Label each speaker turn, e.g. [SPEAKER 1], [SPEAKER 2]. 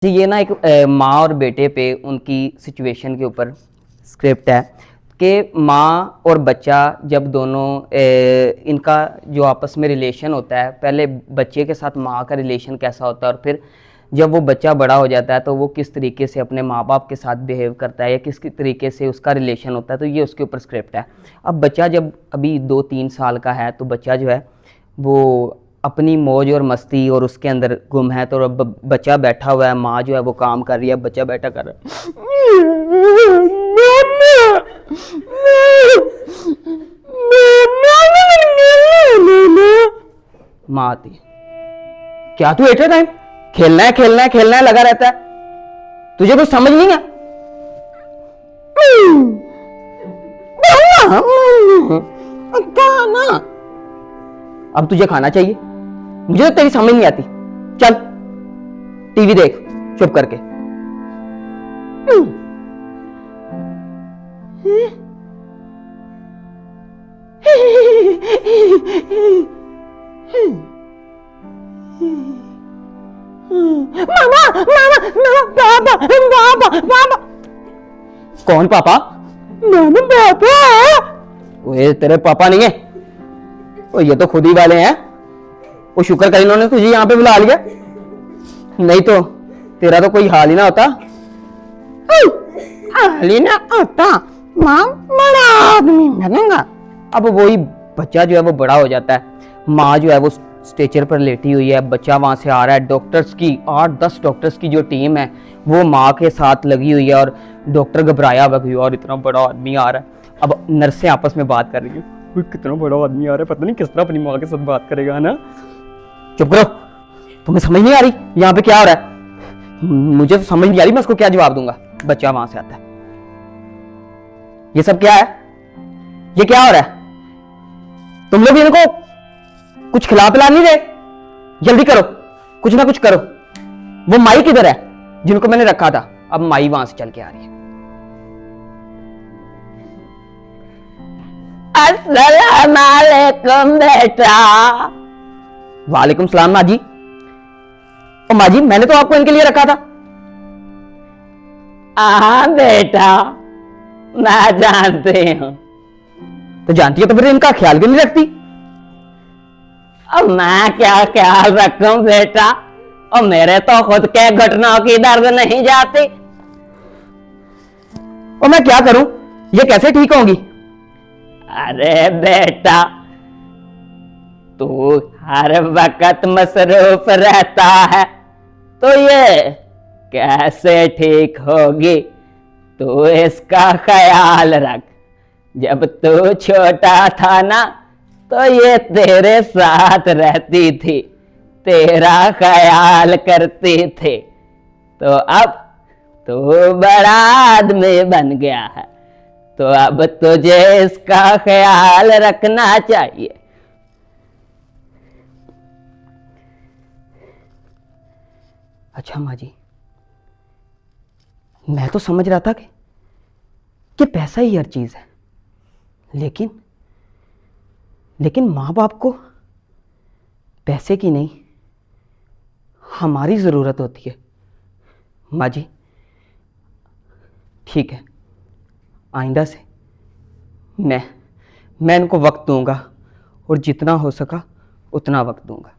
[SPEAKER 1] जी ये ना एक माँ और बेटे पे उनकी सिचुएशन के ऊपर स्क्रिप्ट है कि माँ और बच्चा जब दोनों इनका जो आपस में रिलेशन होता है, पहले बच्चे के साथ माँ का रिलेशन कैसा होता है और फिर जब वो बच्चा बड़ा हो जाता है तो वो किस तरीके से अपने माँ बाप के साथ बिहेव करता है या किस तरीके से उसका रिलेशन होता है, तो ये उसके ऊपर स्क्रिप्ट है। अब बच्चा जब अभी 2-3 साल का है तो बच्चा जो है वो अपनी मौज और मस्ती और उसके अंदर गुम है। तो अब बच्चा बैठा हुआ है, माँ जो है वो काम कर रही है, बच्चा बैठा कर रहा है। माँ आती है, क्या तू एट टाइम खेलना है खेलना है खेलना है लगा रहता है, तुझे कुछ समझ नहीं है? खाना, अब तुझे खाना चाहिए, मुझे तो तेरी समझ नहीं आती। चल टीवी देख चुप करके। मामा मामा मामा पापा पापा पापा। कौन पापा? मामा पापा। ओए तेरे पापा नहीं है, ओ ये तो खुद ही वाले हैं। वो शुक्र कर इन्होंने तुझे यहाँ पे बुला लिया, नहीं तो तेरा तो कोई हाल ही ना होता। हाल ही ना होता, माँ बड़ा आदमी बनेगा। अब वही बच्चा जो है वो बड़ा हो जाता है, माँ जो है वो स्ट्रेचर पर लेटी हुई है, बच्चा वहां से आ रहा है, डॉक्टर्स की 8-10 डॉक्टर्स की जो टीम है वो माँ के साथ लगी हुई है और डॉक्टर घबराया हुआ कि और इतना बड़ा आदमी आ रहा है। अब नर्सें आपस में बात कर रही है, कितना बड़ा आदमी आ रहा है, पता नहीं किस तरह अपनी माँ के साथ बात करेगा ना। चुप करो, तुम्हें समझ नहीं आ रही यहाँ पे क्या हो रहा है? मुझे तो समझ नहीं आ रही, मैं उसको क्या जवाब दूंगा। बच्चा वहां से आता है, ये सब क्या है, ये क्या हो रहा है? तुम लोग इनको कुछ खिला पिला नहीं रहे? जल्दी करो, कुछ ना कुछ करो। वो माई किधर है जिनको मैंने रखा था? अब माई वहां से चल के आ रही है। अस्सलाम वालेकुम बेटा। वालेकुम सलाम माँ जी। ओ माँ जी, मैंने तो आपको इनके लिए रखा था। हाँ बेटा, मैं जानती हूँ। तो जानती है तो फिर इनका ख्याल भी नहीं रखती? अब मैं क्या ख्याल रखूं बेटा, और मेरे तो खुद के घटनाओं की दर्द नहीं जाती। और मैं क्या करूं, ये कैसे ठीक होंगी? अरे बेटा, तू हर वक्त मसरूफ रहता है तो ये कैसे ठीक होगी? तू इसका ख्याल रख, जब तू छोटा था ना तो ये तेरे साथ रहती थी, तेरा ख्याल करती थी, तो अब तू बड़ा आदमी बन गया है तो अब तुझे इसका ख्याल रखना चाहिए। अच्छा माँ जी, मैं तो समझ रहा था कि पैसा ही हर चीज है, लेकिन माँ बाप को पैसे की नहीं, हमारी जरूरत होती है। माँ जी ठीक है, आइंदा से मैं इनको वक्त दूंगा और जितना हो सका उतना वक्त दूंगा।